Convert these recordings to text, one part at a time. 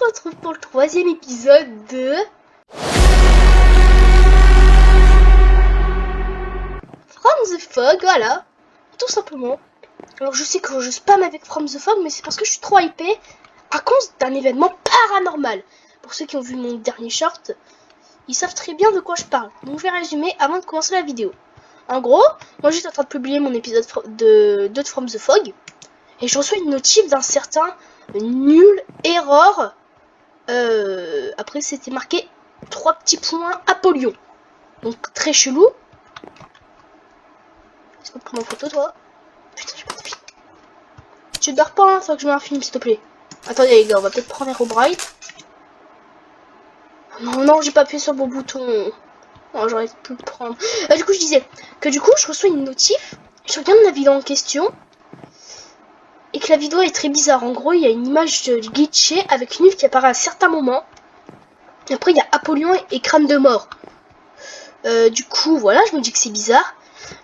se retrouve pour le 3e épisode de From the Fog, voilà, tout simplement. Alors je sais que je spam avec From the Fog, mais c'est parce que je suis trop hypé à cause d'un événement paranormal. Pour ceux qui ont vu mon dernier short, ils savent très bien de quoi je parle. Donc je vais résumer avant de commencer la vidéo. En gros, moi j'étais en train de publier mon épisode de From the Fog, et je reçois une notif d'un certain nul erreur. Après c'était marqué 3 petits points Apollyon. Donc très chelou. Est-ce qu'on te prend en photo toi? Putain, j'ai pas de film. Tu dors pas, hein, faut que je mette un film s'il te plaît. Attendez les gars, on va peut-être prendre Hero Bright. Non, j'ai pas appuyé sur le bon bouton. Non, j'aurais pu le prendre. Du coup, je disais que du coup, je reçois une notif. Je regarde la vidéo en question. Et que la vidéo est très bizarre. En gros, il y a une image glitchée avec nul qui apparaît à certains moments. Et après, il y a Apollyon et crâne de mort. Du coup, voilà, je me dis que c'est bizarre.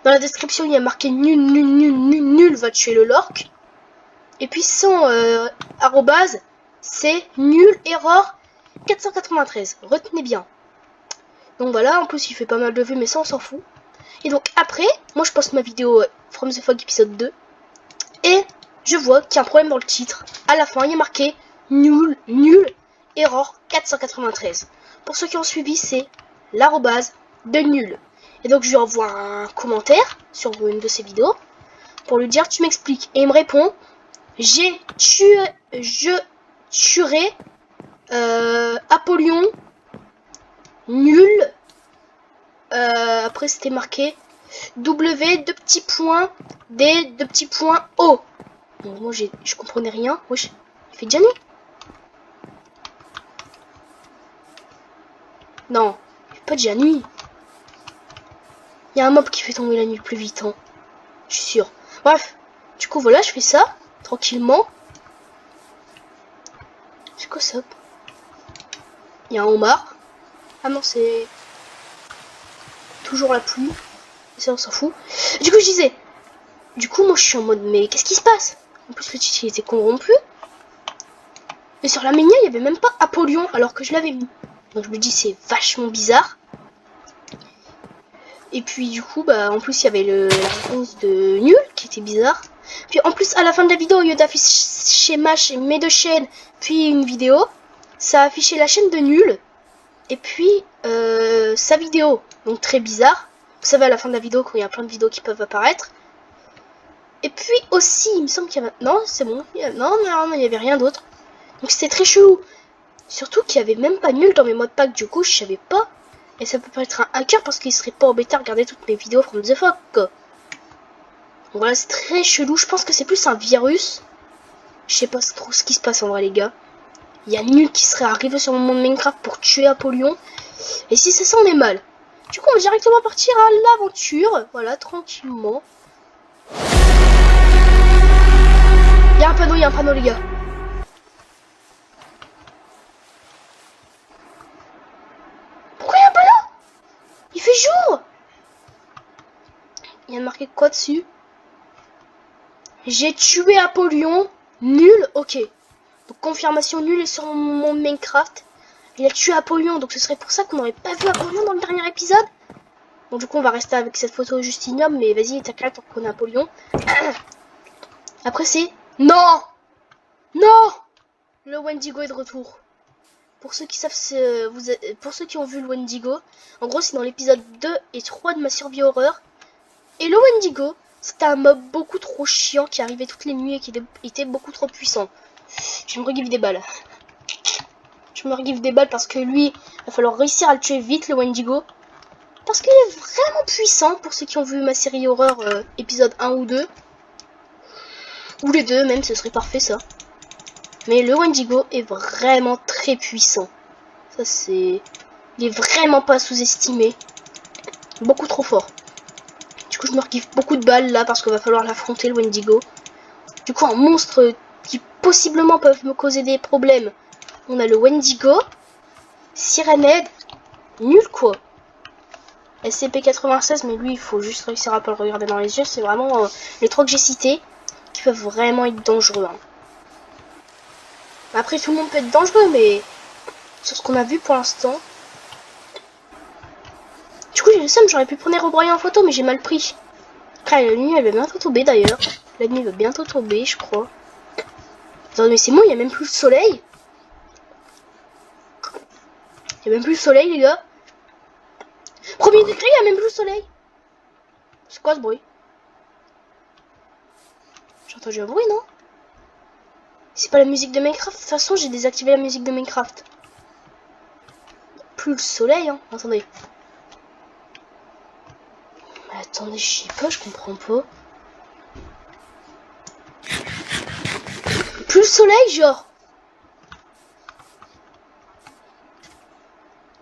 Dans la description, il y a marqué nul va tuer le lork. Et puis son arrobase, c'est nul erreur 493. Retenez bien. Donc voilà, en plus il fait pas mal de vues, mais ça on s'en fout. Et donc après, moi je poste ma vidéo From the Fog épisode 2. Et je vois qu'il y a un problème dans le titre. À la fin, il y a marqué nul erreur 493. Pour ceux qui ont suivi, c'est l'arrobase de nul. Et donc je lui envoie un commentaire sur une de ses vidéos pour lui dire tu m'expliques. Et il me répond je tuerai Apollyon nul. Après c'était marqué W 2 petits points D 2 petits points O. Donc moi je comprenais rien. Wesh, il fait déjà nuit. Non, il fait pas déjà nuit. Il y a un mob qui fait tomber la nuit plus vite, hein. Je suis sûr. Bref, du coup voilà, je fais ça tranquillement. C'est quoi ça? Il y a un homard. Ah non, c'est toujours la pluie. Ça on s'en fout. Du coup je disais, du coup moi je suis en mode mais qu'est-ce qui se passe? En plus le titre il était corrompu. Et sur la ménia il y avait même pas Apollyon alors que je l'avais mis. Donc je me dis c'est vachement bizarre. Et puis du coup bah en plus il y avait la réponse de nul qui était bizarre. Puis en plus à la fin de la vidéo au lieu d'afficher mes deux chaînes puis une vidéo, ça a affiché la chaîne de nul et puis sa vidéo. Donc très bizarre. Vous savez à la fin de la vidéo quand il y a plein de vidéos qui peuvent apparaître. Et puis aussi il me semble qu'il y avait... Non c'est bon. Non il n'y avait rien d'autre. Donc c'était très chelou. Surtout qu'il n'y avait même pas nul dans mes modes pack. Du coup je savais pas. Et ça peut pas être un hacker parce qu'il serait pas embêté à regarder toutes mes vidéos From the Fog. Donc voilà, c'est très chelou. Je pense que c'est plus un virus. Je sais pas trop ce qui se passe en vrai les gars. Il y a nul qui serait arrivé sur mon monde Minecraft pour tuer Apollyon. Et si c'est ça on est mal. Du coup on va directement partir à l'aventure. Voilà, tranquillement. Il y a un panneau les gars. Il fait jour. Il y a marqué quoi dessus? J'ai tué Apollyon. Nul, ok. Donc confirmation nulle sur mon Minecraft. Il a tué Apollyon, donc ce serait pour ça qu'on n'aurait pas vu Apollyon dans le dernier épisode. Bon du coup on va rester avec cette photo juste ignoble, mais vas-y t'inquiète, on connaît Apollyon. Après c'est... Non. Le Wendigo est de retour. Pour ceux qui savent, pour ceux qui ont vu le Wendigo, en gros c'est dans l'épisode 2 et 3 de ma survie horreur. Et le Wendigo, c'était un mob beaucoup trop chiant qui arrivait toutes les nuits et qui était beaucoup trop puissant. Je me regive des balles. Parce que lui, il va falloir réussir à le tuer vite le Wendigo. Parce qu'il est vraiment puissant pour ceux qui ont vu ma série horreur épisode 1 ou 2. Ou les deux même, ce serait parfait ça. Mais le Wendigo est vraiment très puissant. Ça c'est... Il est vraiment pas sous-estimé. Beaucoup trop fort. Du coup je me regive beaucoup de balles là parce qu'il va falloir l'affronter le Wendigo. Du coup un monstre qui possiblement peuvent me causer des problèmes. On a le Wendigo. Sirenhead. Nul quoi. SCP-96 mais lui il faut juste réussir à pas le regarder dans les yeux. C'est vraiment les trois que j'ai cités qui peuvent vraiment être dangereux. Hein. Après, tout le monde peut être dangereux, mais sur ce qu'on a vu pour l'instant. Du coup, j'ai le seum, j'aurais pu prendre O'Brien en photo, mais j'ai mal pris. Après, la nuit, elle va bientôt tomber d'ailleurs. La nuit va bientôt tomber, je crois. Attends, mais c'est bon, il n'y a même plus le soleil. Il n'y a même plus le soleil, les gars. Premier degré, il n'y a même plus le soleil. C'est quoi ce bruit? J'ai entendu un bruit, non? C'est pas la musique de Minecraft. De toute façon, j'ai désactivé la musique de Minecraft. Plus le soleil, hein. Attendez. Mais attendez, je sais pas, je comprends pas. Plus le soleil, genre.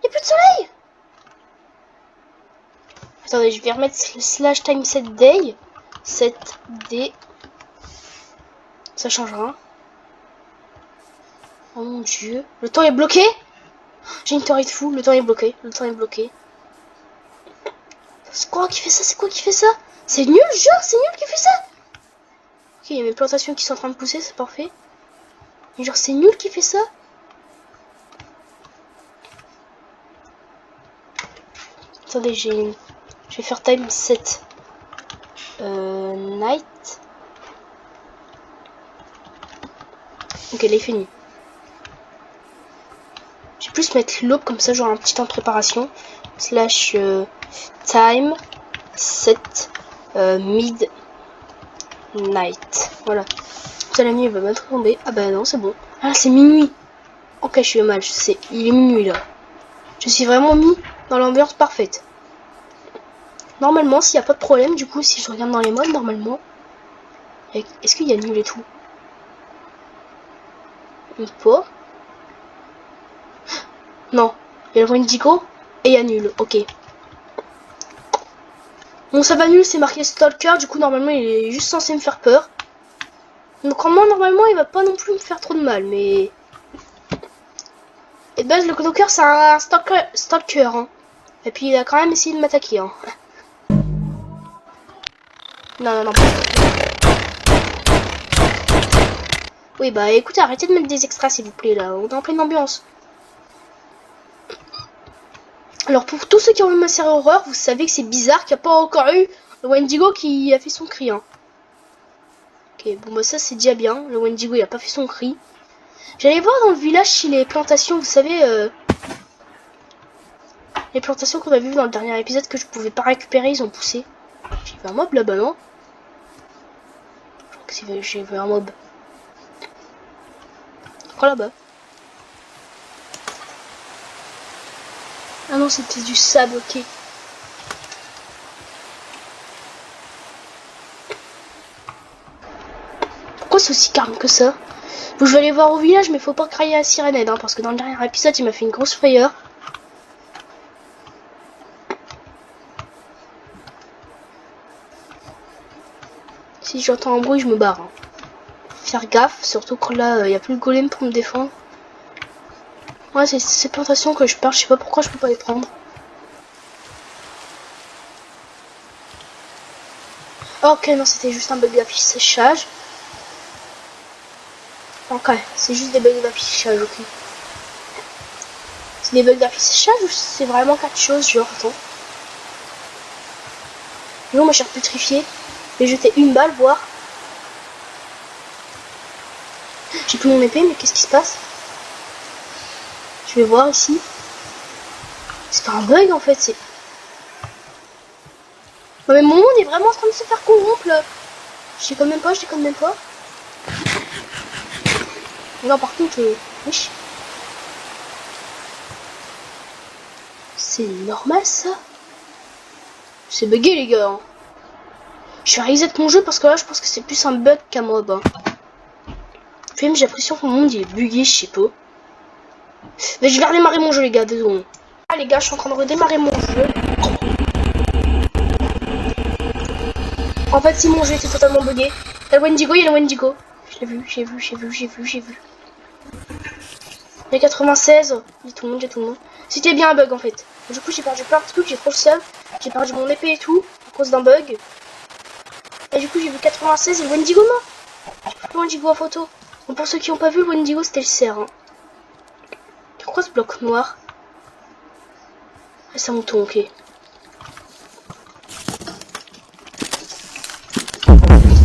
Y'a plus de soleil. Attendez, je vais remettre slash time set day. 7D. Ça changera. Oh mon dieu. Le temps est bloqué. J'ai une théorie de fou. Le temps est bloqué. Le temps est bloqué. C'est quoi qui fait ça? C'est quoi qui fait ça? C'est nul, genre, c'est nul qui fait ça. Ok, il y a mes plantations qui sont en train de pousser, c'est parfait. Mais genre, c'est nul qui fait ça. Attendez, je vais faire time set night. Ok, là il fait nuit. Je vais plus mettre l'aube comme ça, genre un petit temps de préparation. Slash time set mid night. Voilà. Ça, la nuit elle va bientôt tomber. Ah bah non, c'est bon. Ah, c'est minuit. Ok, je suis mal, je sais. Il est minuit là. Je suis vraiment mis dans l'ambiance parfaite. Normalement, s'il n'y a pas de problème, du coup, si je regarde dans les modes, normalement. Est-ce qu'il y a nul et tout? Pas. Non. Il y a le Wendigo et il y a nul. Ok. Bon, ça va nul, c'est marqué Stalker. Du coup, normalement, il est juste censé me faire peur. Donc, normalement, il va pas non plus me faire trop de mal, mais. Et de base, le Stalker, c'est un stalker, hein. Et puis, il a quand même essayé de m'attaquer, hein. Non, non, non. Oui, bah écoutez, arrêtez de mettre des extras, s'il vous plaît, là. On est en pleine ambiance. Alors, pour tous ceux qui ont vu ma série horreur, vous savez que c'est bizarre qu'il n'y a pas encore eu le Wendigo qui a fait son cri, hein. Ok, bon, bah ça, c'est déjà bien. Le Wendigo, il a pas fait son cri. J'allais voir dans le village si les plantations, vous savez... les plantations qu'on a vues dans le dernier épisode que je pouvais pas récupérer, ils ont poussé. J'ai vu un mob là-bas, non? Je crois que j'ai vu un mob. Quoi là-bas? Ah non, c'était du sable, ok. Pourquoi c'est aussi calme que ça? Bon, je vais aller voir au village, mais faut pas crier à Sirenade, hein, parce que dans le dernier épisode, il m'a fait une grosse frayeur. Si j'entends un bruit, je me barre. Hein. Faire gaffe, surtout que là, il n'y a plus de golem pour me défendre. Ouais, c'est ces plantations que je perds, je sais pas pourquoi je peux pas les prendre. Ok, non, c'était juste un bug d'affichage. Ok, c'est juste des bugs d'affichage, ok. C'est des bugs d'affichage ou c'est vraiment quelque chose, genre, attends. Non, ma chère pétrifiée. Je vais jeter une balle, voir. J'ai plus mon épée, mais qu'est-ce qui se passe? Je vais voir ici. C'est pas un bug en fait, c'est... Non mais mon monde est vraiment en train de se faire corrompre là. Je déconne même pas, je déconne même pas. Non par contre, wesh. C'est normal ça? C'est bugué les gars. Hein. Je vais reset mon jeu parce que là je pense que c'est plus un bug qu'un mob. Hein. J'ai l'impression que mon monde il est bugué, je sais pas. Mais je vais redémarrer mon jeu les gars, désolé. Ah les gars, je suis en train de redémarrer mon jeu. En fait si mon jeu était totalement bugué. Il y a le Wendigo, il y a le Wendigo. Je l'ai vu, j'ai vu. Il y a 96, il y a tout le monde, C'était bien un bug en fait. Du coup j'ai perdu plein de trucs, j'ai trop le seum. J'ai perdu mon épée et tout, à cause d'un bug. Et du coup j'ai vu 96 et le Wendigo mort. Le Wendigo en photo. Bon, pour ceux qui n'ont pas vu, le Wendigo c'était le cerf. Hein. Pourquoi ce bloc noir? Ah, c'est un mouton, ok. Tu m'as pas manqué,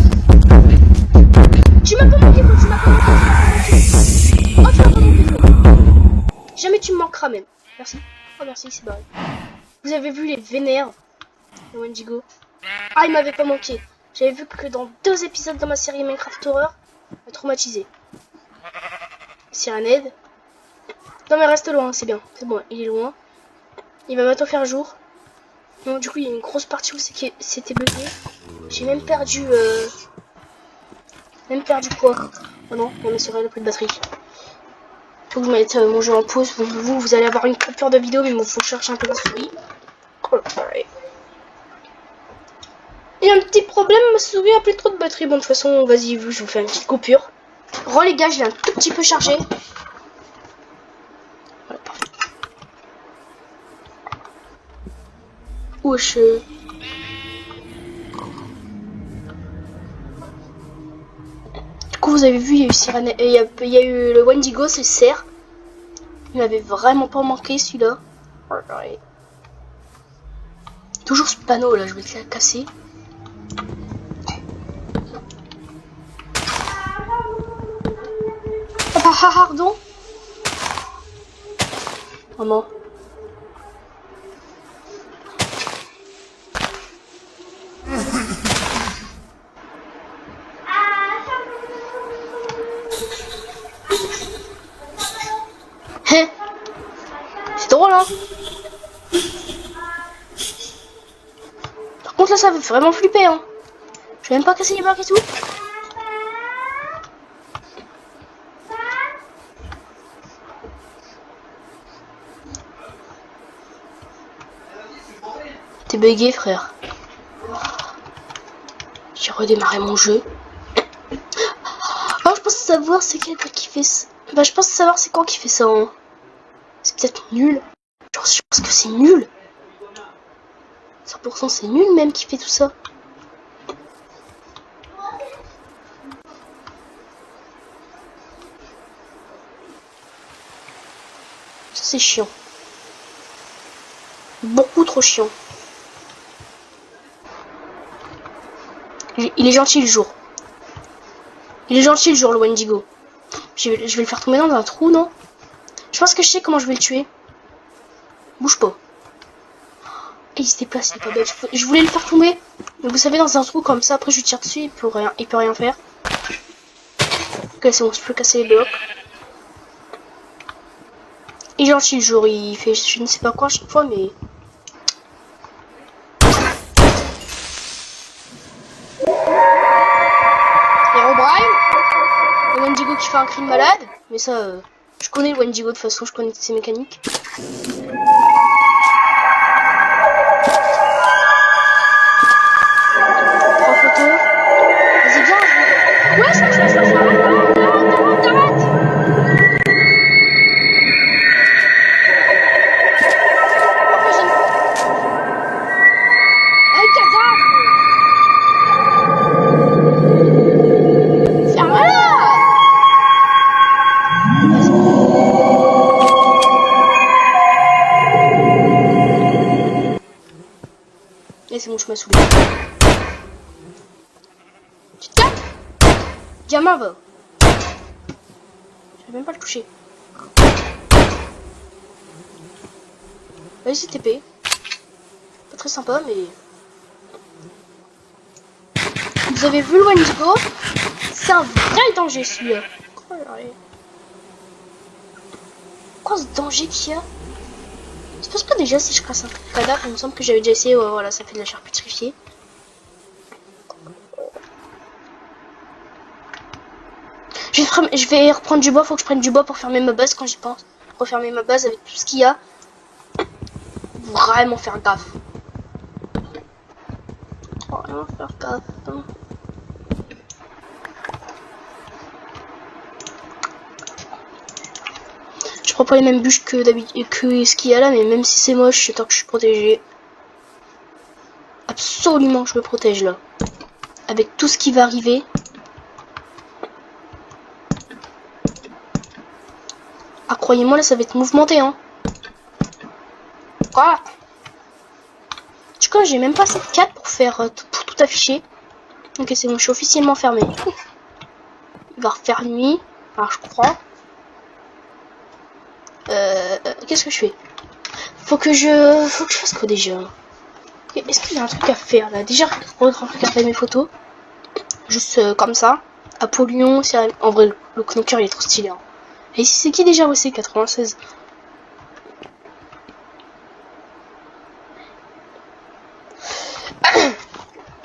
tu m'as pas manqué, tu m'as pas manqué. Oh, tu m'as pas manqué. Jamais tu me manqueras même. Merci. Oh, merci, c'est barré. Vous avez vu les vénères, le Wendigo? Ah, il m'avait pas manqué. J'avais vu que dans 2 épisodes dans ma série Minecraft Horror, il m'a traumatisé. Cyanide. Non mais reste loin, c'est bien. C'est bon, il est loin. Il va bientôt faire jour. Non, du coup, il y a une grosse partie où c'était bugué. J'ai même perdu... quoi. Oh non, mais c'est vrai, il n'a plus de batterie. Faut que je mette mon jeu en pause. Vous allez avoir une coupure de vidéo, mais il faut chercher un peu la souris. Oh, pareil. Il y a un petit problème, ma souris a plus trop de batterie. Bon, de toute façon, vas-y, je vous fais une petite coupure. Les gars, je l'ai un tout petit peu chargé. Voilà, parfait. Wesh. Du coup, vous avez vu, il y a eu Sirène, il y a eu le Wendigo, c'est le cerf. Il m'avait vraiment pas manqué celui-là. Toujours ce panneau là, je vais te la casser. Ah, pardon. Oh non. C'est drôle hein. Par contre là ça veut vraiment flipper hein. Je vais même pas casser les blocs et tout. T'es bugué frère. J'ai redémarré mon jeu. Alors je pense savoir c'est quel qui fait ça. Bah je pense savoir c'est quand qui fait ça hein. C'est peut-être nul. Genre, je pense que c'est nul. 100% c'est nul même qui fait tout ça. Ça c'est chiant. Beaucoup trop chiant. Il est gentil le jour. Il est gentil le jour le Wendigo. Je vais le faire tomber dans un trou non? Je pense que je sais comment je vais le tuer. Bouge pas. Et il se déplace, il est pas bête. Je voulais le faire tomber. Mais vous savez, dans un trou comme ça, après je lui tire dessus, il peut rien faire. Ok, c'est bon, je peux casser les blocs. Il est gentil le jour, il fait je ne sais pas quoi à chaque fois, mais... Herobrine, le Wendigo qui fait un cri de malade. Mais ça, je connais le Wendigo de toute façon, je connais toutes ses mécaniques. Et c'est bon, je m'as saoulé. Tu te calmes? Gamin va. Je vais même pas le toucher. Vas-y, c'est TP. Pas très sympa, mais... Vous avez vu le Wendigo? C'est un vrai danger, celui-là. Quoi ce danger qu'il y a? C'est parce que déjà, si je casse un cadavre, il me semble que j'avais déjà essayé. Ouais, voilà, ça fait de la chair pétrifiée. Je vais reprendre du bois, faut que je prenne du bois pour fermer ma base quand j'y pense. Refermer ma base avec tout ce qu'il y a. Vraiment faire gaffe. Vraiment faire gaffe. Hein. Je prends pas les mêmes bûches que d'habitude que ce qu'il y a là, mais même si c'est moche, tant que je suis protégée. Absolument, je me protège là. Avec tout ce qui va arriver. Ah, croyez-moi, là, ça va être mouvementé, hein. Voilà. Du coup, j'ai même pas cette 4 pour faire pour tout afficher. Ok, c'est bon, je suis officiellement fermé. Il va refaire nuit. Alors, je crois. Qu'est-ce que je fais? Faut que je fasse quoi déjà? Est-ce qu'il y a un truc à faire là? Déjà, regarder mes photos. Juste comme ça. Apollyon, en vrai, le Knocker il est trop stylé. Hein. Et c'est qui déjà? Ouais, c'est 96.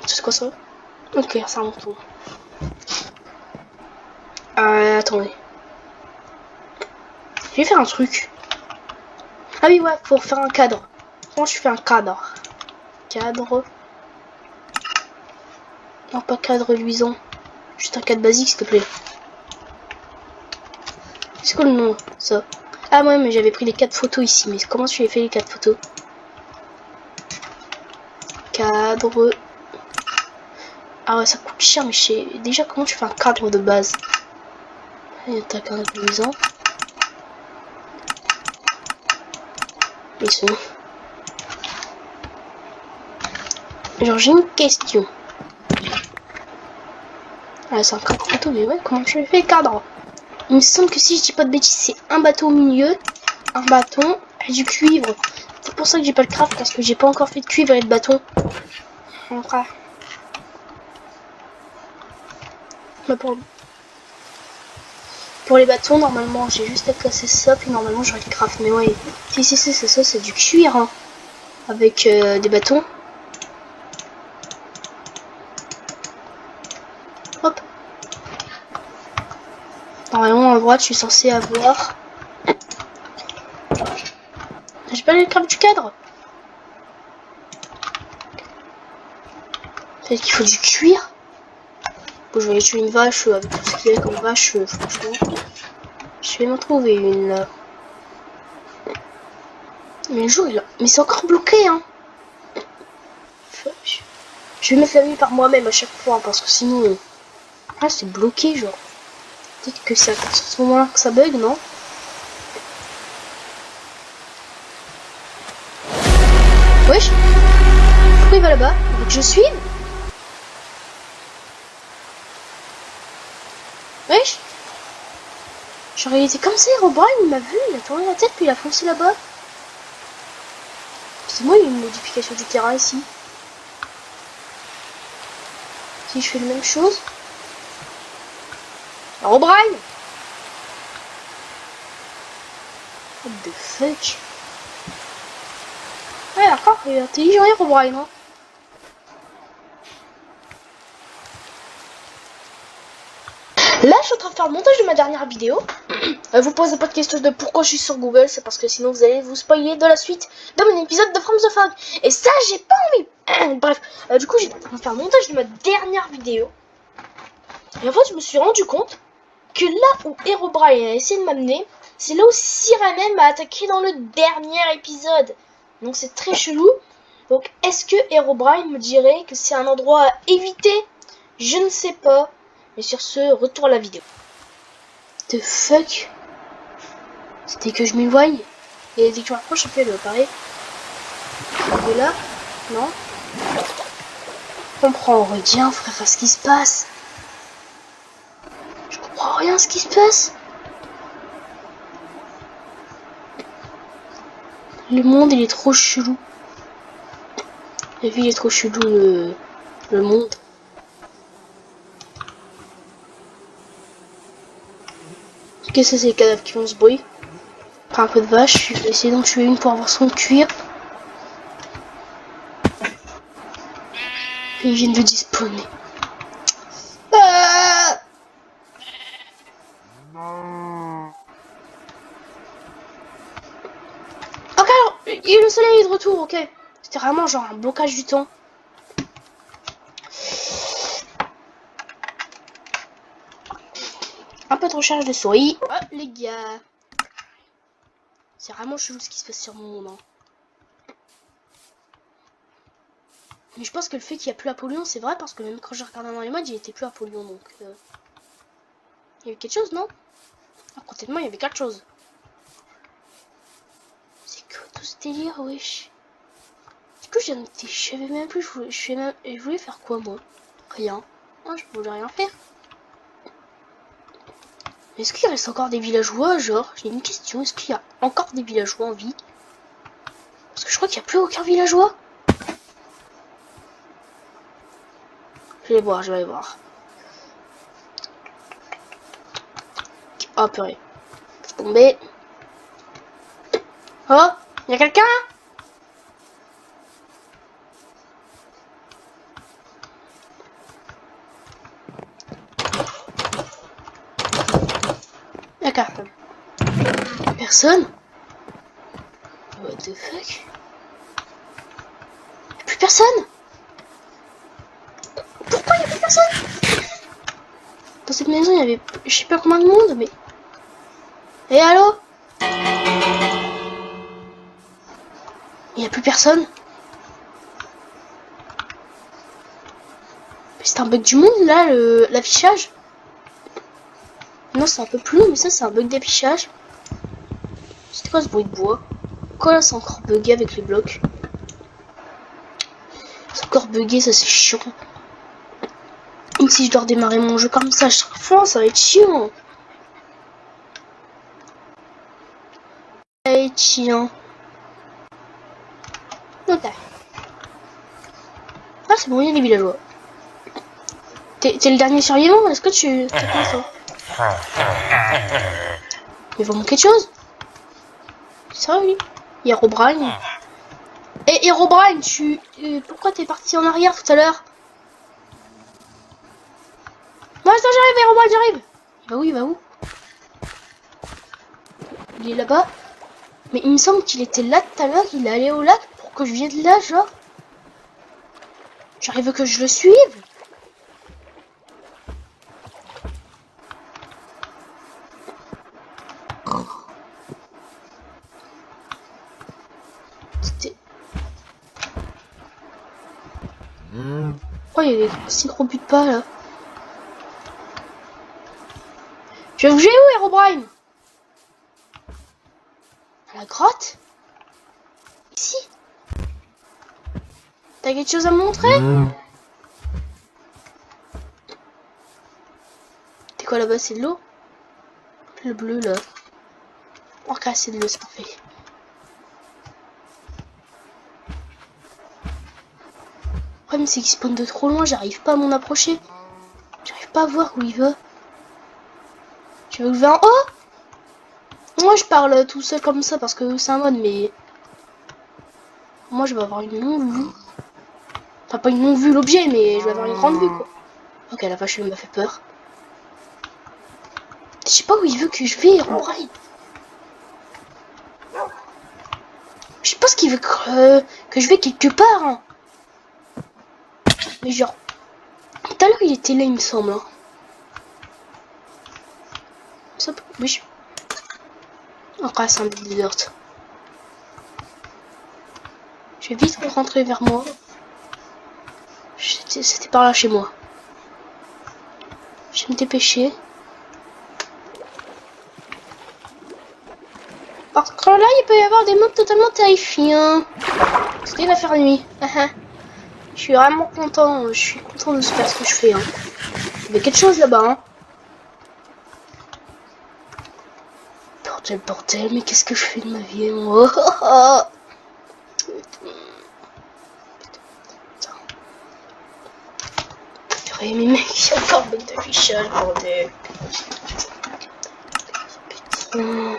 C'est quoi ça? Ok, ça remonte. Attendez. Je vais faire un truc. Ah oui, ouais, faut faire un cadre. Comment je fais un cadre? Cadre. Non, pas cadre luisant. Juste un cadre basique, s'il te plaît. C'est quoi le nom, ça? Ah ouais, mais j'avais pris les 4 photos ici. Mais comment tu as fait les 4 photos? Cadre. Ah ouais, ça coûte cher, mais je sais déjà comment tu fais un cadre de base. Et t'as un cadre luisant. Ici. Genre, j'ai une question. Ah, c'est un cadre photo, mais ouais, comment tu fais le cadre? Il me semble que si je dis pas de bêtises, c'est un bateau au milieu, un bâton et du cuivre. C'est pour ça que j'ai pas le craft, parce que j'ai pas encore fait de cuivre et de bâton. Enfin. Bah pour les bâtons, normalement, j'ai juste à casser ça, puis normalement j'aurai le craft. Mais ouais, si c'est ça, c'est du cuir, hein, avec des bâtons. Hop. Normalement, à droite, je suis censé avoir... J'ai pas le craft du cadre. Peut-être qu'il faut du cuir. Bon, je vais aller tuer une vache avec tout ce qu'il y a comme vache, franchement. Je vais m'en trouver une là. Mais le jour il a... Mais c'est encore bloqué, hein. Je vais me faire par moi-même à chaque fois, parce que sinon... Ah, c'est bloqué, genre. Peut-être que c'est à partir de ce moment-là que ça bug, non? Wesh. Pourquoi il va là-bas? Il veut que je suive? Wesh. Genre il était comme ça, Herobrine, il m'a vu, il a tourné la tête, puis il a foncé là-bas. C'est moi, il y a une modification du terrain ici. Si je fais la même chose... Herobrine! What the fuck? Ouais, d'accord, il est intelligent, Herobrine, hein. Là, je suis en train de faire le montage de ma dernière vidéo. Vous posez pas de questions de pourquoi je suis sur Google, c'est parce que sinon vous allez vous spoiler de la suite de mon épisode de From the Fog. Et ça, j'ai pas envie. Bref, du coup, j'ai en train de faire le montage de ma dernière vidéo. Et en fait, je me suis rendu compte que là où Herobrine a essayé de m'amener, c'est là où Sirenen m'a attaqué dans le dernier épisode. Donc c'est très chelou. Donc est-ce que Herobrine me dirait que c'est un endroit à éviter? Je ne sais pas. Mais sur ce, retour à la vidéo. The fuck? C'était que je m'éloigne. Et dès que je m'approche, ça fait le pareil. Et là? Non? Je comprends rien, frère, à ce qui se passe. Je comprends rien à ce qui se passe. Le monde, il est trop chelou. La vie, il est trop chelou, le monde. Ok, ça, c'est les cadavres qui font ce bruit. Prends un peu de vache. Je vais essayer d'en tuer une pour avoir son cuir. Et ils viennent de dispawner. Ok, alors, et le soleil est de retour, ok. C'était vraiment genre un blocage du temps. Un peu de recharge de souris. Oh, les gars. C'est vraiment chelou ce qui se passe sur mon monde. Hein. Mais je pense que le fait qu'il n'y a plus Apollyon, c'est vrai, parce que même quand j'ai regardé dans les modes, il était plus Apollyon, donc... Il y avait quelque chose, non? Ah, complètement, il y avait quelque chose. délire, wesh. Du coup, je savais même plus, je voulais faire quoi, moi? Rien. Moi, je voulais rien faire. Est-ce qu'il reste encore des villageois, genre? J'ai une question, est-ce qu'il y a encore des villageois en vie? Parce que je crois qu'il n'y a plus aucun villageois. Je vais voir, je vais aller voir. Oh, purée. C'est tombé. Oh, il y a quelqu'un? D'accord. Personne? What the fuck? Y'a plus personne? Pourquoi y'a plus personne? Dans cette maison, il y avait je sais pas combien de monde, mais... Eh, allô? Il y a plus personne? C'est un bug du monde, là, l'affichage? Non, c'est un peu plus long, mais ça, c'est un bug d'affichage. C'était quoi ce bruit de bois? Quoi, là, c'est encore bugué avec les blocs? C'est encore bugué, ça, c'est chiant. Et si je dois redémarrer mon jeu comme ça chaque fois, ça va être chiant. Ça va être chiant. Ok. Ah, c'est bon, il y a des villageois. T'es le dernier survivant? Est-ce que tu... T'es quoi, ça? Il va manquer de choses. Ça, oui. Il y a Herobrine. Et Herobrine, pourquoi t'es parti en arrière tout à l'heure? Bon, attends, j'arrive, Herobrine, j'arrive. Il va où? Il va où? Il est là-bas. Mais il me semble qu'il était là tout à l'heure, il est allé au lac pour que je vienne là, genre. J'arrive que je le suive. C'était... Oh, il y a des si gros buts de pas, là. Je vais bouger où, Herobrine? À la grotte? Ici? T'as quelque chose à me montrer? C'est quoi là-bas? C'est de l'eau? Le bleu là. Ok, c'est de l'eau, c'est parfait. Le problème c'est qu'il spawn de trop loin, j'arrive pas à m'en approcher. J'arrive pas à voir où il va. Tu veux que je vais en haut? Moi je parle tout seul comme ça parce que c'est un mode, mais... Moi je vais avoir une longue vue. Enfin pas une longue vue l'objet, mais je vais avoir une grande vue quoi. Ok, la vache elle m'a fait peur. Je sais pas où il veut que je vais, Herobrine. Je pense qu'il veut que je vais quelque part. Hein. Mais genre, tout à l'heure il était là il me semble. Hein. Ça, oui. Encore c'est un desert. Je vais vite rentrer vers moi. C'était par là chez moi. Je vais me dépêcher. Par contre là il peut y avoir des mobs totalement terrifiants. Parce qu'il va faire nuit. Je suis vraiment content. Je suis content de faire ce que je fais. Hein. Il y avait quelque chose là-bas. Hein. Bordel, mais qu'est-ce que je fais de ma vie, moi? Purée, mais mec, il y a encore bug d'affichage, bordel. Putain.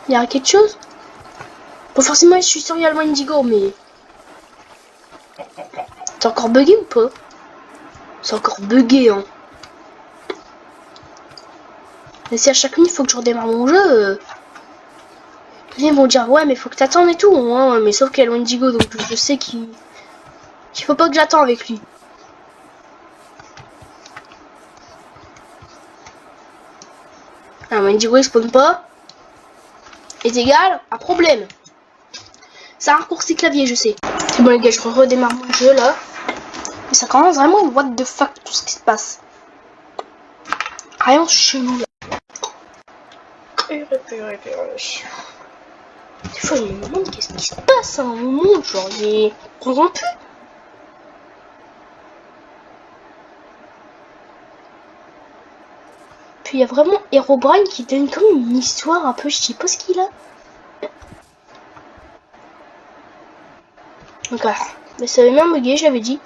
Il y a quelque chose? Bon, forcément, je suis sur Real Wendigo, mais... C'est encore bugué ou pas? C'est encore bugué, hein. Mais si à chaque nuit, il faut que je redémarre mon jeu... Ils vont dire, ouais, mais faut que t'attendes et tout. Hein, mais sauf qu'il y a Wendigo, donc je sais qu'il faut pas que j'attende avec lui. Un Wendigo, il spawn pas. Est égal à problème. C'est un raccourci clavier, je sais. C'est bon les gars, je redémarre mon jeu là. Mais ça commence vraiment what the fuck tout ce qui se passe. Rien chelou là. Des fois je me demande qu'est-ce qui se passe à un moment, genre il est corrompu. Puis il y a vraiment Herobrine qui donne comme une histoire un peu, je sais pas ce qu'il a. Donc voilà, mais ça avait bien bugué, je l'avais dit.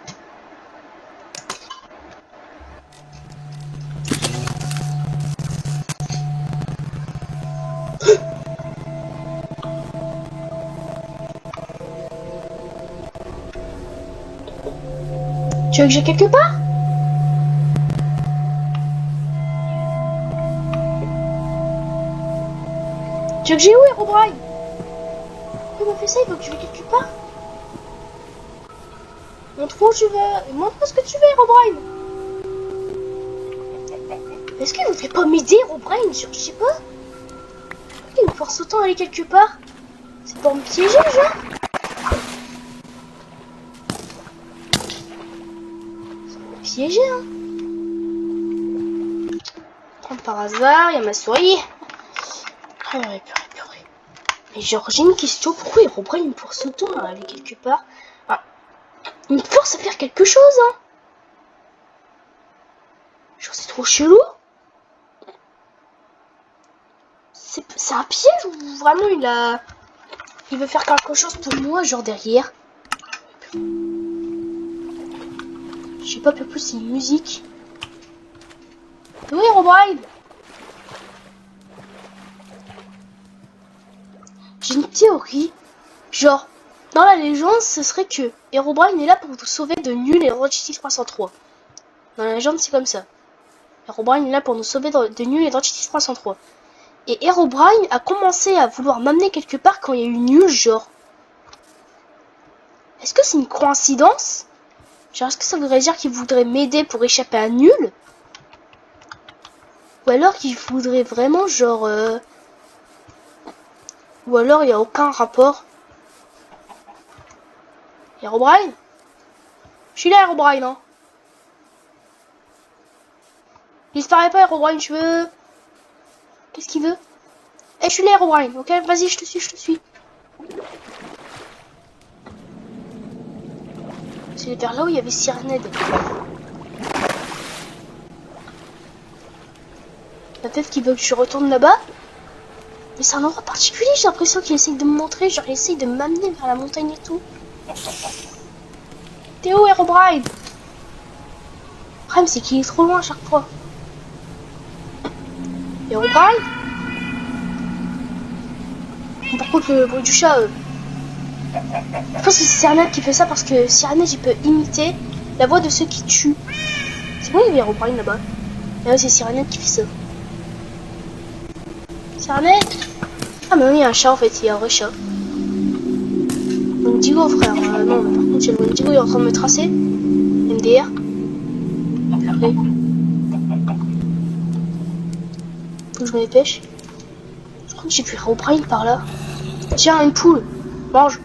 Tu veux que j'ai quelque part? Tu veux que j'ai où, Herobrine? Pourquoi il m'a fait ça? Il veut que je vais quelque part? Montre-moi où tu veux. Montre-moi ce que tu veux, Herobrine. Est-ce qu'il voudrait pas m'aider, Herobrine? Je sais pas. Pourquoi il me force autant à aller quelque part? C'est pour me piéger, genre? C'est pour me piéger, hein. Comme par hasard, il y a ma souris. Purée. Mais genre, j'ai une question. Pourquoi Herobrine me force autant à aller quelque part? Ah, il me force à faire quelque chose, hein. Genre, c'est trop chelou. C'est un piège ou vraiment il veut faire quelque chose pour moi, genre derrière? Je sais pas, plus c'est une musique. Oui, Herobrine. J'ai une théorie. Genre, dans la légende, ce serait que Herobrine est là pour nous sauver de Nul et Entity 303. Dans la légende, c'est comme ça. Herobrine est là pour nous sauver de Nul et Entity 303. Et Herobrine a commencé à vouloir m'amener quelque part quand il y a eu Nul, genre. Est-ce que c'est une coïncidence? Genre, est-ce que ça voudrait dire qu'il voudrait m'aider pour échapper à Nul? Ou alors qu'il voudrait vraiment, genre... Ou alors il n'y a aucun rapport. Herobrine? Je suis là, Herobrine, hein. Disparaît pas, Herobrine, je veux... Qu'est-ce qu'il veut? Eh, je suis là, Herobrine, ok? Vas-y, je te suis. C'est vers là où il y avait Cyanide. Peut-être qu'il veut que je retourne là-bas. Mais c'est un endroit particulier, j'ai l'impression qu'il essaye de me montrer. Genre, il essaye de m'amener vers la montagne et tout. T'es où, Herobrine? Le problème, c'est qu'il est trop loin à chaque fois. Herobrine? Par contre, le bruit du chat... Je pense que c'est Cyanide qui fait ça parce que Cyanide, il peut imiter la voix de ceux qui tuent. C'est bon, il y avait Herobrine là-bas. Et là, c'est Cyanide qui fait ça. Cyanide? Ah, mais oui, il y a un chat en fait, il y a un vrai chat. Wendigo, frère. Non, par contre, j'ai le Wendigo, il est en train de me tracer. MDR. Allez. Faut que je me dépêche. Je crois que j'ai pu Herobrine par là. Tiens, une poule. Mange.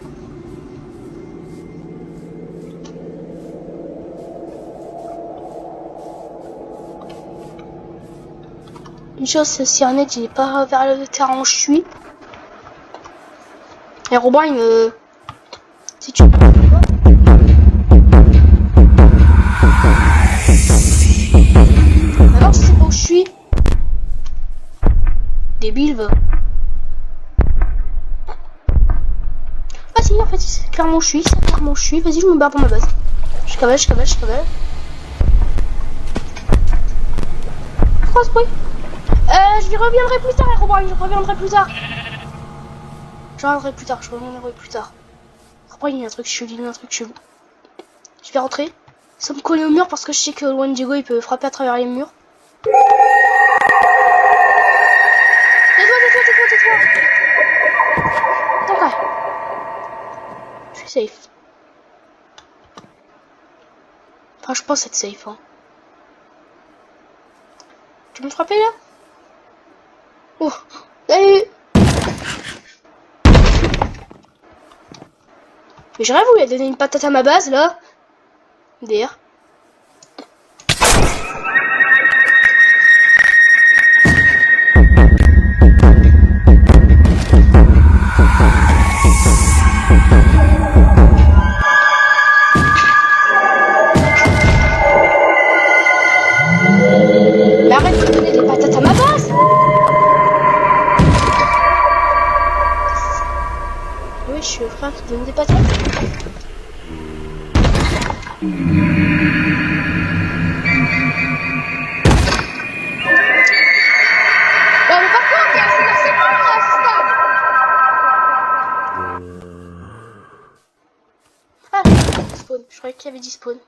Une chose, c'est Cyanide, il est pas vers le terrain où je suis. Herobrine, si tu... Alors, je sais pas où je suis. Débile, va. Ah si, en fait, c'est clairement où je suis, Vas-y, je me barre pour ma base. Je cavale. Quoi ce bruit? Je reviendrai plus tard, Herobrine, je reviendrai plus tard. Herobrine, il y a un truc chelou, Je vais rentrer. Ça me coller au mur parce que je sais que le Wendigo, il peut frapper à travers les murs. Tais-toi. Attends quoi? Je suis safe. Enfin, je pense être safe, hein. Tu me frapper là? Oh, salut! Mais j'aurais voulu donner une patate à ma base, là. D'ailleurs. Mais arrête de donner des patates à ma base. Oui, je suis le frère qui donne des patates. Ah, spawn. Je croyais qu'il y avait dit spawn.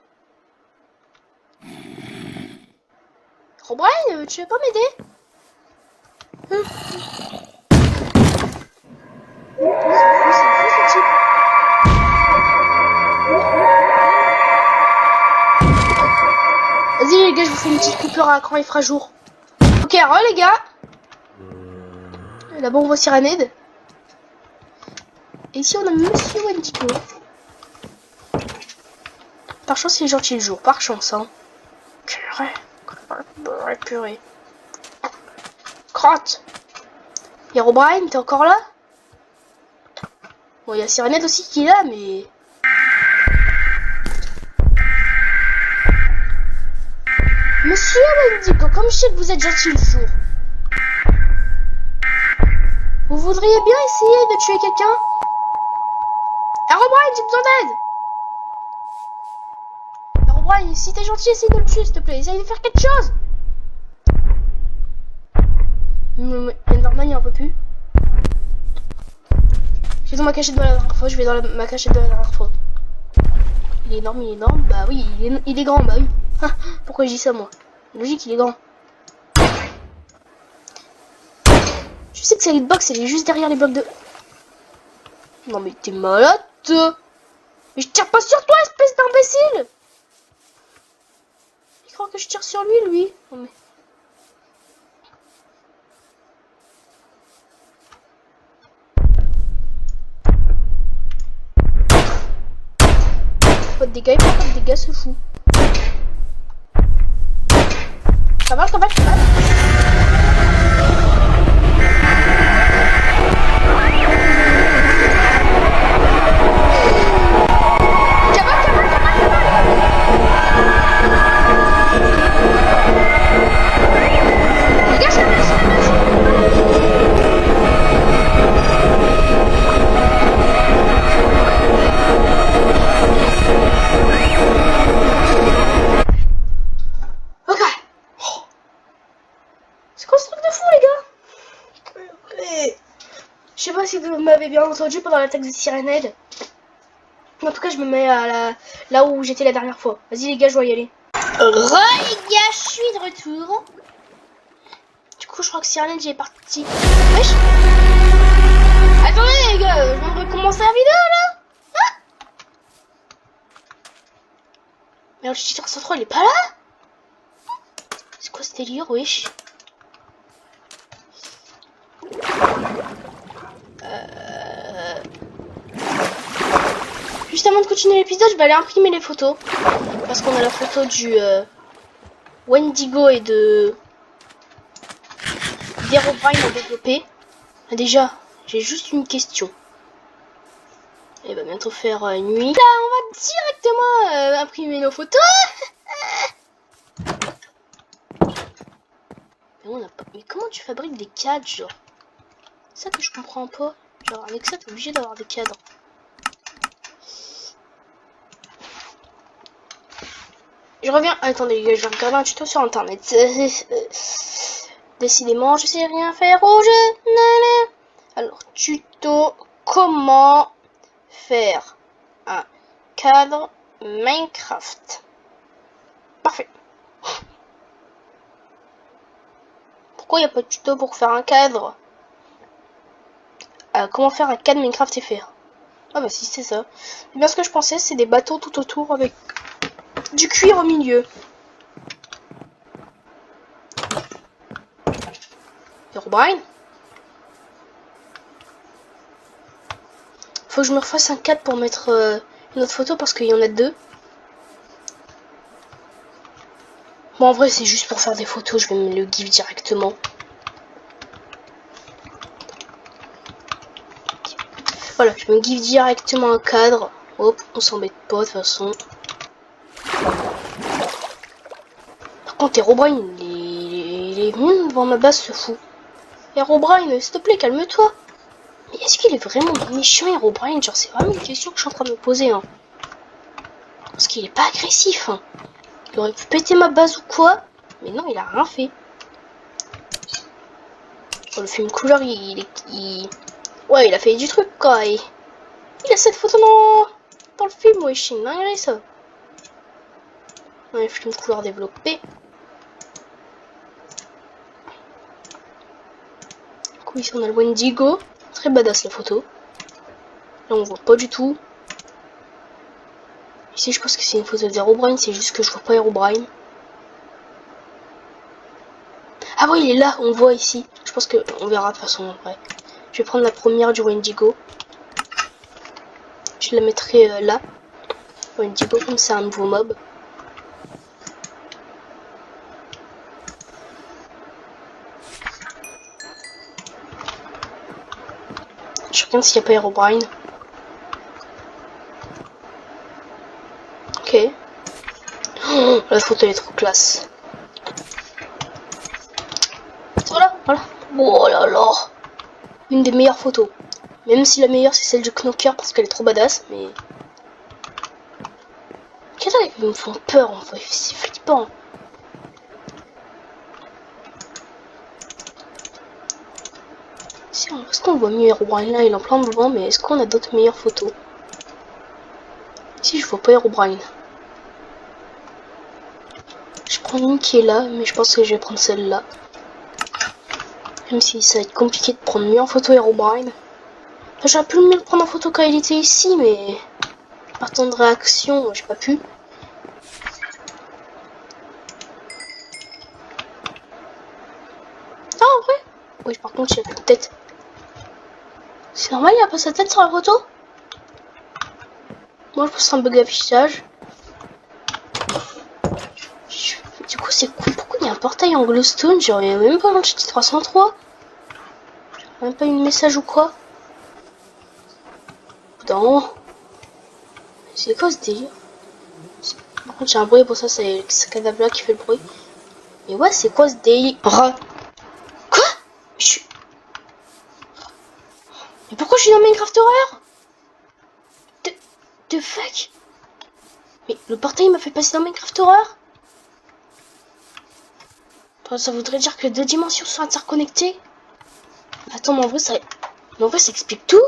Brian, tu veux pas m'aider? Vas-y les gars, je vous fais une petite coupure à quand il fera jour. Ok, alors les gars. Là-bas on voit Cyranide. Et ici on a Monsieur Wendigo. Par chance il est gentil le jour, par chance hein. Purée. Crotte. Herobrine, t'es encore là? Bon, il y a Cyranide aussi qui est là, mais... Monsieur Wendigo, comme je sais que vous êtes gentil le jour, vous voudriez bien essayer de tuer quelqu'un? Herobrine, j'ai besoin d'aide! Herobrine, si t'es gentil, essaye de le tuer, s'il te plaît. Essaye de faire quelque chose! Enderman, il en peut plus. Je vais dans ma cachette de la dernière fois, je vais dans ma cachette de la dernière fois. Il est énorme, bah oui, il est grand, bah oui. Pourquoi je dis ça moi? Logique, il est grand. Je sais que sa hitbox, elle est juste derrière les blocs de... Non mais t'es malade toi. Mais je tire pas sur toi, espèce d'imbécile! Il croit que je tire sur lui. Non mais... Pas de dégâts, il prend pas de dégâts, c'est fou. Ça va. Je sais pas si vous m'avez bien entendu pendant l'attaque de Cyranide. En tout cas, je me mets à là où j'étais la dernière fois. Vas-y les gars, je dois y aller. Les gars, je suis de retour. Du coup, je crois que Cyranide, j'ai parti. Wesh. Attendez les gars, je viens de recommencer la vidéo là. Hein? Mais le cheater 103, il est pas là. C'est quoi ce délire, wesh? Juste avant de continuer l'épisode, je vais aller imprimer les photos. Parce qu'on a la photo du Wendigo et de d'Herobrine à développer. Déjà, j'ai juste une question. Il va bientôt faire nuit. Là, on va directement imprimer nos photos. Mais comment tu fabriques des cadres, genre? C'est ça que je comprends pas. Genre, avec ça, t'es obligé d'avoir des cadres. Je reviens. Attendez, les gars, je vais regarder un tuto sur internet. Décidément, je sais rien faire au jeu. Nana. Alors, tuto. Comment faire un cadre Minecraft? Parfait. Pourquoi il n'y a pas de tuto pour faire un cadre? Comment faire un cadre Minecraft FR? Ah bah si, c'est ça. C'est bien ce que je pensais, c'est des bateaux tout autour avec du cuir au milieu. Herobrine. Faut que je me refasse un cadre pour mettre une autre photo parce qu'il y en a deux. Bon, en vrai, c'est juste pour faire des photos. Je vais me le give directement. Voilà, je me give directement un cadre. Hop, on s'embête pas de toute façon. Par contre, Herobrine, il est venu devant ma base, ce fou. Herobrine, s'il te plaît, calme-toi. Mais est-ce qu'il est vraiment méchant, Herobrine? Genre, c'est vraiment une question que je suis en train de me poser. Hein. Parce qu'il est pas agressif. Hein. Il aurait pu péter ma base ou quoi. Mais non, il a rien fait. Dans le film couleur, ouais, il a fait du truc, quoi. Il a cette photo dans le film, ouais, c'est une dinguerie, ça. Ouais, film couleur développé. Du coup, ici, on a le Wendigo. Très badass, la photo. Là, on voit pas du tout. Ici, je pense que c'est une photo d'Herobrine, c'est juste que je vois pas Herobrine. Ah oui, il est là, on voit ici. Je pense qu'on verra de toute façon en vrai. Je vais prendre la première du Wendigo. Je la mettrai là. Wendigo, comme c'est un nouveau mob. Je regarde s'il n'y a pas Herobrine. Ok. Oh, la photo elle est trop classe. Voilà, voilà. Oh là là. Une des meilleures photos. Même si la meilleure c'est celle de Knocker parce qu'elle est trop badass, mais... Quel âge ils me font peur en fait, c'est flippant. Est-ce qu'on voit mieux Herobrine là, il est en plein devant, mais est-ce qu'on a d'autres meilleures photos? Si, je vois pas Herobrine. Je prends une qui est là, mais je pense que je vais prendre celle-là. Même si ça va être compliqué de prendre mieux en photo Herobrine. Enfin, j'aurais pu mieux le prendre en photo quand il était ici, mais... par temps de réaction, j'ai pas pu. Ah, en vrai? Oui, par contre, il a plus de tête. C'est normal, il a pas sa tête sur la photo? Moi, je pense que c'est un bug d'affichage. Du coup, c'est cool. Pourquoi il y a un portail en glowstone? Genre, il n'y a même pas l'entité 303. Même pas eu de message ou quoi? Non. C'est quoi ce délire? Par contre, j'ai un bruit pour ça, c'est ce cadavre là qui fait le bruit. Mais ouais, c'est quoi ce délire? Quoi? Je suis... Mais pourquoi je suis dans Minecraft Horror? The fuck? Mais le portail m'a fait passer dans Minecraft Horror? Enfin, ça voudrait dire que deux dimensions sont interconnectées? Attends, mais en vrai, ça explique tout?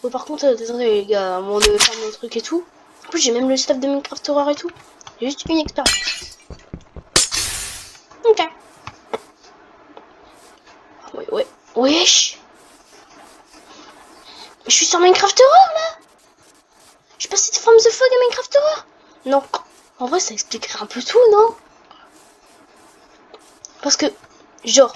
Bon, par contre, désolé les gars, avant de faire mon truc et tout. En plus, j'ai même le stuff de Minecraft Horror et tout. J'ai juste une expérience. Ok. Ouais. Wesh. Mais je suis sur Minecraft Horror là. Je suis passé de From the Fog à Minecraft Horror. Non. En vrai, ça expliquerait un peu tout, non? Parce que, genre,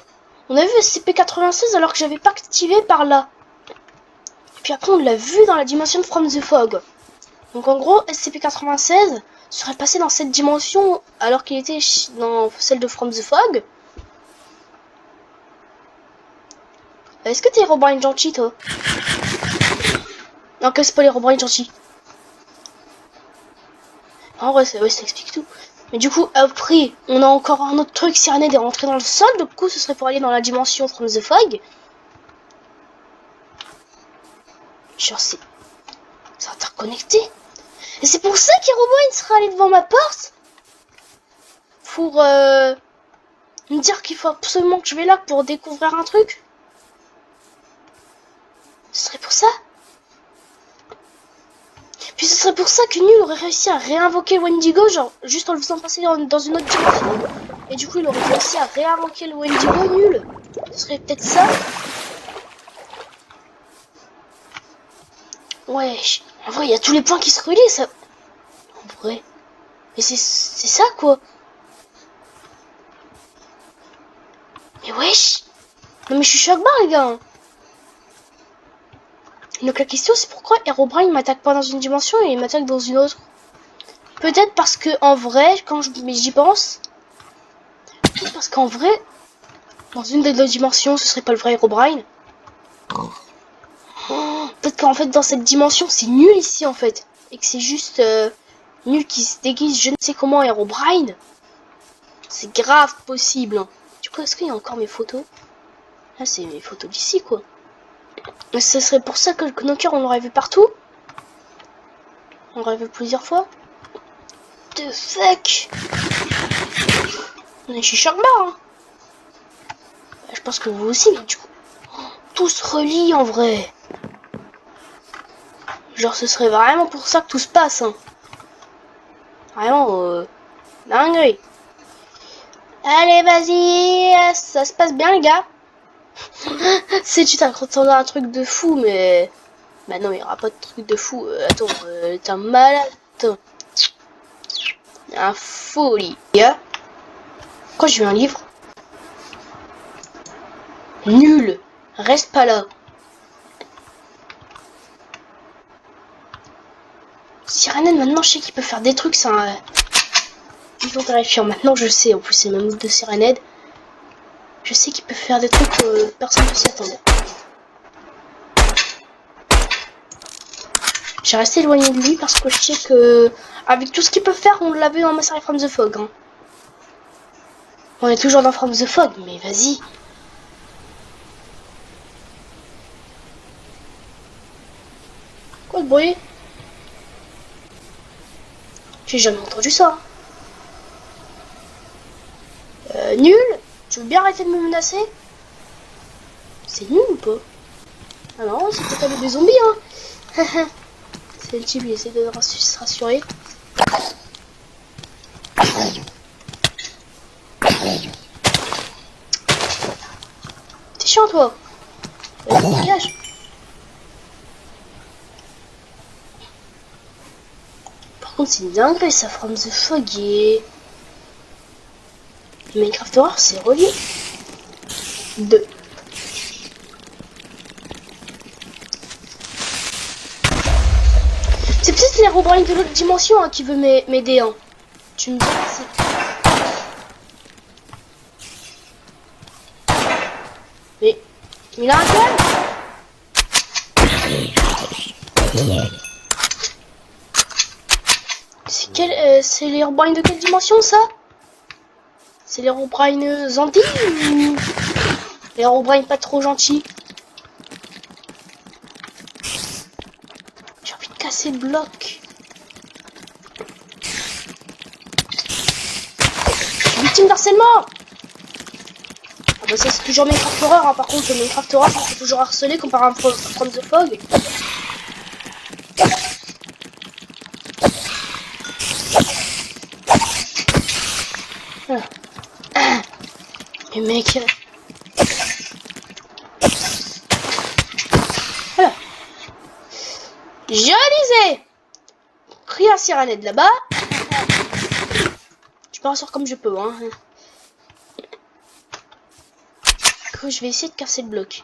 on a vu SCP-96 alors que j'avais pas activé par là. Et puis après, on l'a vu dans la dimension de From the Fog. Donc en gros, SCP-96 serait passé dans cette dimension alors qu'il était dans celle de From the Fog. Est-ce que t'es Herobrine gentil, toi? Non, que c'est pas les Herobrine gentils. En vrai, ça explique tout. Mais du coup, après, on a encore un autre truc. Cyanide est rentré dans le sol. Du coup, ce serait pour aller dans la dimension From the Fog. Genre, c'est interconnecté. Et c'est pour ça qu'Herobrine serait allé devant ma porte. Pour me dire qu'il faut absolument que je vais là pour découvrir un truc. Ce serait pour ça. Puis ce serait pour ça que Nul aurait réussi à réinvoquer Wendigo, genre juste en le faisant passer dans une autre dimension. Et du coup, il aurait réussi à réinvoquer le Wendigo Nul. Ce serait peut-être ça. Ouais, en vrai, il y a tous les points qui se relient, ça. En vrai. Mais c'est ça, quoi. Mais wesh. Non mais je suis choc barre, les gars. Donc la question c'est pourquoi Herobrine m'attaque pas dans une dimension et il m'attaque dans une autre. Peut-être parce que en vrai, quand j'y pense, parce qu'en vrai, dans une des deux dimensions, ce serait pas le vrai Herobrine. Oh, peut-être qu'en fait dans cette dimension c'est nul ici en fait. Et que c'est juste nul qui se déguise je ne sais comment Herobrine. C'est grave possible. Hein. Du coup est-ce qu'il y a encore mes photos? Là c'est mes photos d'ici quoi. Mais ce serait pour ça que le Knocker on l'aurait vu partout. On l'aurait vu plusieurs fois. The fuck. On est chez Sharkbar hein. Je pense que vous aussi mais du coup tout se relie en vrai. Genre ce serait vraiment pour ça que tout se passe hein. Vraiment dinguerie. Allez vas-y, ça se passe bien les gars. Si tu t'attendais à un truc de fou mais... Bah non il n'y aura pas de truc de fou. Attends, t'es un malade. Attends. Un folie. Quand j'ai vu un livre. Nul. Reste pas là. Sirenade maintenant je sais qu'il peut faire des trucs c'est un... Ils sont terrifiants. Maintenant je sais. En plus c'est le même move de Sirenade. Je sais qu'il peut faire des trucs que personne ne s'y attendait. J'ai resté éloigné de lui parce que je sais que avec tout ce qu'il peut faire, on l'a vu dans ma série From the Fog. Hein. On est toujours dans From the Fog, mais vas-y. Quoi le bruit? J'ai jamais entendu ça. Nul? Tu veux bien arrêter de me menacer? C'est nul ou pas? Ah non, c'est peut-être des zombies, hein. C'est le type, il essaie de se rassurer. T'es chiant, toi. Dégage. Par contre, c'est dingue, ça From the Fog et... Minecraft Horror, c'est relié. 2. C'est peut-être les Herobrine de l'autre dimension hein, qui veut m'aider. Hein. Tu me dis c'est... Mais... Il a un gun. C'est quel... c'est les Herobrine de quelle dimension ça? C'est les Herobrine Zandi ou... Les Herobrine pas trop gentils? J'ai envie de casser le bloc. Je suis victime d'harcèlement. Ah bah ça c'est toujours Minecraft Horror hein. Par contre le Minecraft Horror c'est toujours harcelé comparé à From the Fog. Mais mec... Voilà. Je disais rien Sirenade là-bas. Je m'en sors comme je peux hein. Je vais essayer de casser le bloc.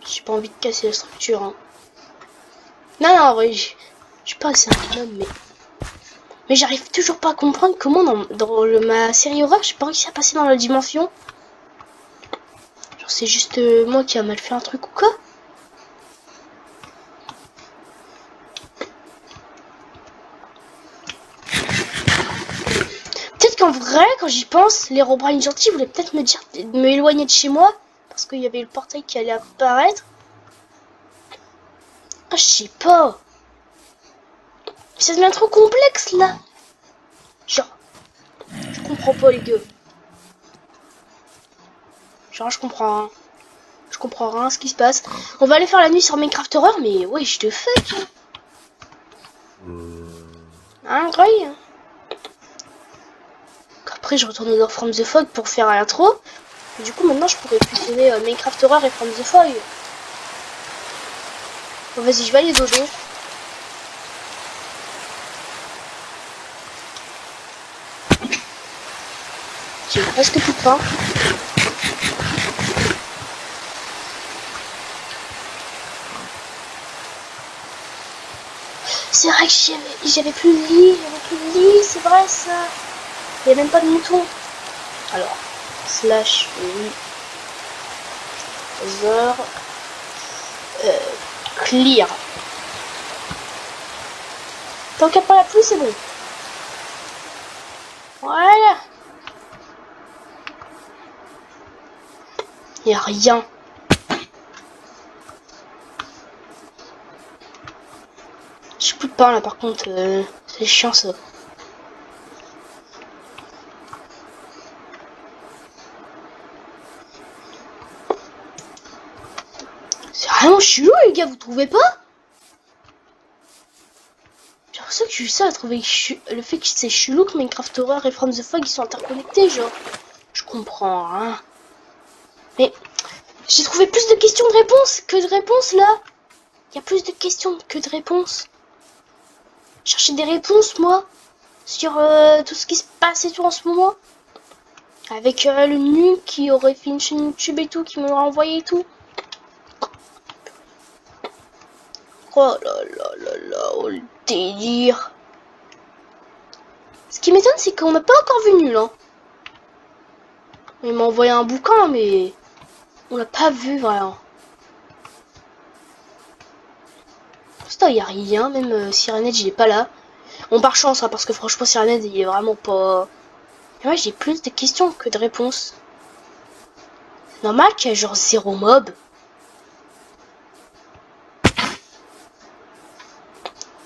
J'ai pas envie de casser la structure. Hein. Non, non, en vrai, je suis pas assez un homme, mais j'arrive toujours pas à comprendre comment dans ma série horreur, j'ai pas réussi à passer dans la dimension. Genre, c'est juste moi qui a mal fait un truc ou quoi? Peut-être qu'en vrai, quand j'y pense, les Herobrine gentils voulaient peut-être me dire de m'éloigner de chez moi. Parce qu'il y avait le portail qui allait apparaître. Ah, je sais pas. Mais ça devient trop complexe, là. Genre, je comprends pas, les gars. Genre, je comprends rien. Je comprends rien ce qui se passe. On va aller faire la nuit sur Minecraft Horror, mais ouais, je te fais. Incroyable. Après, je retourne dans From the Fog pour faire l'intro. Et du coup, maintenant, je pourrais fusionner Minecraft Horror et From the Fog. Bon, vas-y, je vais aller dodo. J'ai presque plus de pain. C'est vrai que j'avais plus de lit, c'est vrai ça. Il n'y a même pas de mouton. Alors, slash oui. Clear. Tant qu'il n'y a pas la pluie, c'est bon. Voilà. Il n'y a rien. J'ai plus de pain là par contre. C'est chiant ça. C'est vraiment chelou les gars, vous trouvez pas? J'ai l'impression que je suis seul à trouver le fait que c'est chelou que Minecraft Horror et From the Fog ils sont interconnectés, genre. Je comprends, hein. Mais j'ai trouvé plus de questions de réponses que de réponses là. Il y a plus de questions que de réponses. Chercher des réponses moi sur tout ce qui se passe et tout en ce moment. Avec le nul qui aurait fait une chaîne YouTube et tout, qui m'aurait envoyé et tout. Oh là là là là, oh le délire. Ce qui m'étonne, c'est qu'on n'a pas encore vu nul, hein. Il m'a envoyé un bouquin, mais on l'a pas vu vraiment. Putain, il y a rien, même Sirened, il est pas là. Bon, par chance, hein, parce que franchement, Sirened, il est vraiment pas. Et moi, j'ai plus de questions que de réponses. Normal qu'il y a genre 0 mob.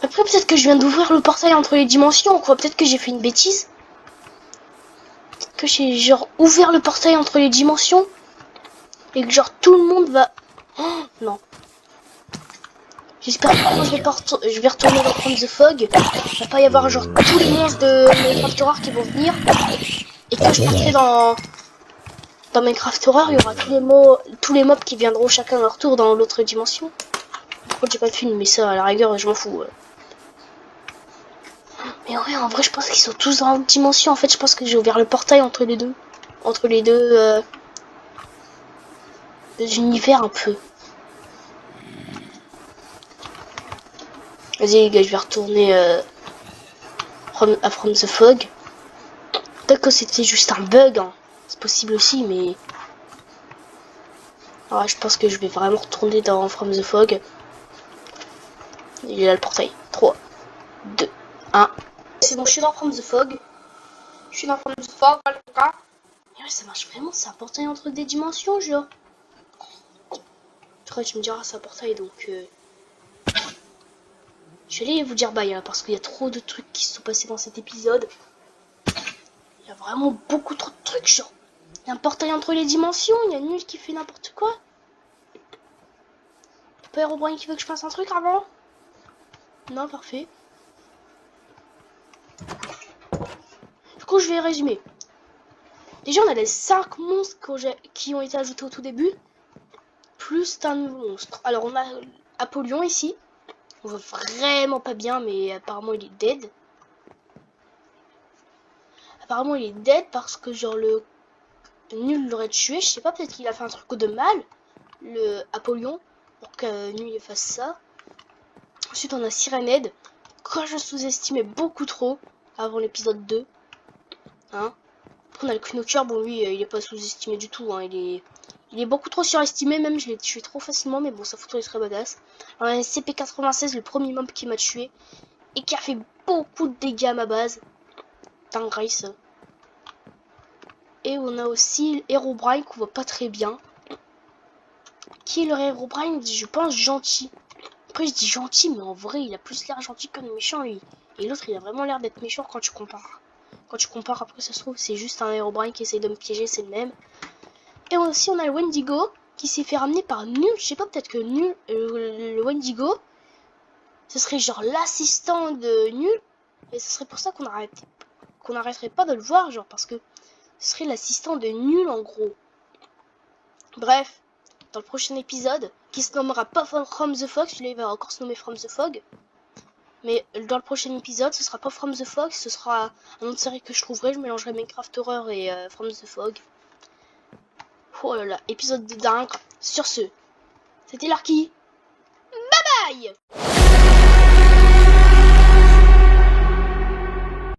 Après, peut-être que je viens d'ouvrir le portail entre les dimensions, quoi. Peut-être que j'ai fait une bêtise. Peut-être que j'ai genre ouvert le portail entre les dimensions. Et que genre tout le monde va... Oh, non. J'espère que quand je vais retourner dans From the Fog, il va pas y avoir genre tous les monstres de Minecraft Horror qui vont venir. Et quand je partirai dans Minecraft Horror, il y aura tous les mobs qui viendront chacun à leur tour dans l'autre dimension. Par contre, j'ai pas de film, mais ça, à la rigueur, je m'en fous. Mais ouais, en vrai, je pense qu'ils sont tous dans l'autre dimension. En fait, je pense que j'ai ouvert le portail entre les deux. Entre les deux univers un peu. Vas-y les gars, je vais retourner à From the Fog. Peut-être que c'était juste un bug, hein. C'est possible aussi, mais... Alors, je pense que je vais vraiment retourner dans From the Fog. Il est là le portail. 3, 2, 1. C'est bon, je suis dans From the Fog. Je suis dans From the Fog, en tout cas. Mais ouais, ça marche vraiment, c'est un portail entre des dimensions, genre. Après, tu me diras, c'est un portail, donc... Je vais aller vous dire bye, hein, parce qu'il y a trop de trucs qui se sont passés dans cet épisode. Il y a vraiment beaucoup trop de trucs, genre. Il y a un portail entre les dimensions, il y a Nul qui fait n'importe quoi. Y'a pas Herobrine qui veut que je fasse un truc avant? Non, parfait. Du coup, je vais résumer. Déjà, on a les 5 monstres qui ont été ajoutés au tout début. Plus d'un nouveau monstre. Alors, on a Apollyon ici. On voit vraiment pas bien, mais apparemment, il est dead. Apparemment, il est dead parce que, genre, le Nul l'aurait tué. Je sais pas, peut-être qu'il a fait un truc de mal, le Apollyon, pour que Nul fasse ça. Ensuite, on a Sirened, que je sous-estimais beaucoup trop avant l'épisode 2. Hein. Après, on a le Knocker. Bon, lui, il est pas sous-estimé du tout. Hein. Il est beaucoup trop surestimé, même. Je l'ai tué trop facilement, mais bon, sa photo est très badass. On a CP96, le premier mob qui m'a tué et qui a fait beaucoup de dégâts à ma base. Dingue, ça. Et on a aussi Herobrine qu'on voit pas très bien. Qui est le Herobrine, je pense, gentil. Après, je dis gentil, mais en vrai, il a plus l'air gentil que méchant, lui. Et l'autre, il a vraiment l'air d'être méchant quand tu compares. Quand tu compares, après, ça se trouve, c'est juste un Herobrine qui essaye de me piéger, c'est le même. Et aussi, on a le Wendigo qui s'est fait ramener par Nul. Je sais pas, peut-être que Nul, le Wendigo, ce serait genre l'assistant de Nul. Et ce serait pour ça qu'on arrêterait pas de le voir, genre, parce que ce serait l'assistant de Nul, en gros. Bref, dans le prochain épisode, qui se nommera pas From the Fog, celui-là il va encore se nommer From the Fog. Mais dans le prochain épisode, ce sera pas From the Fog, ce sera une autre série que je trouverai. Je mélangerai Minecraft Horror et From the Fog. Oh là là, épisode de dingue. Sur ce, c'était Larky. Bye bye.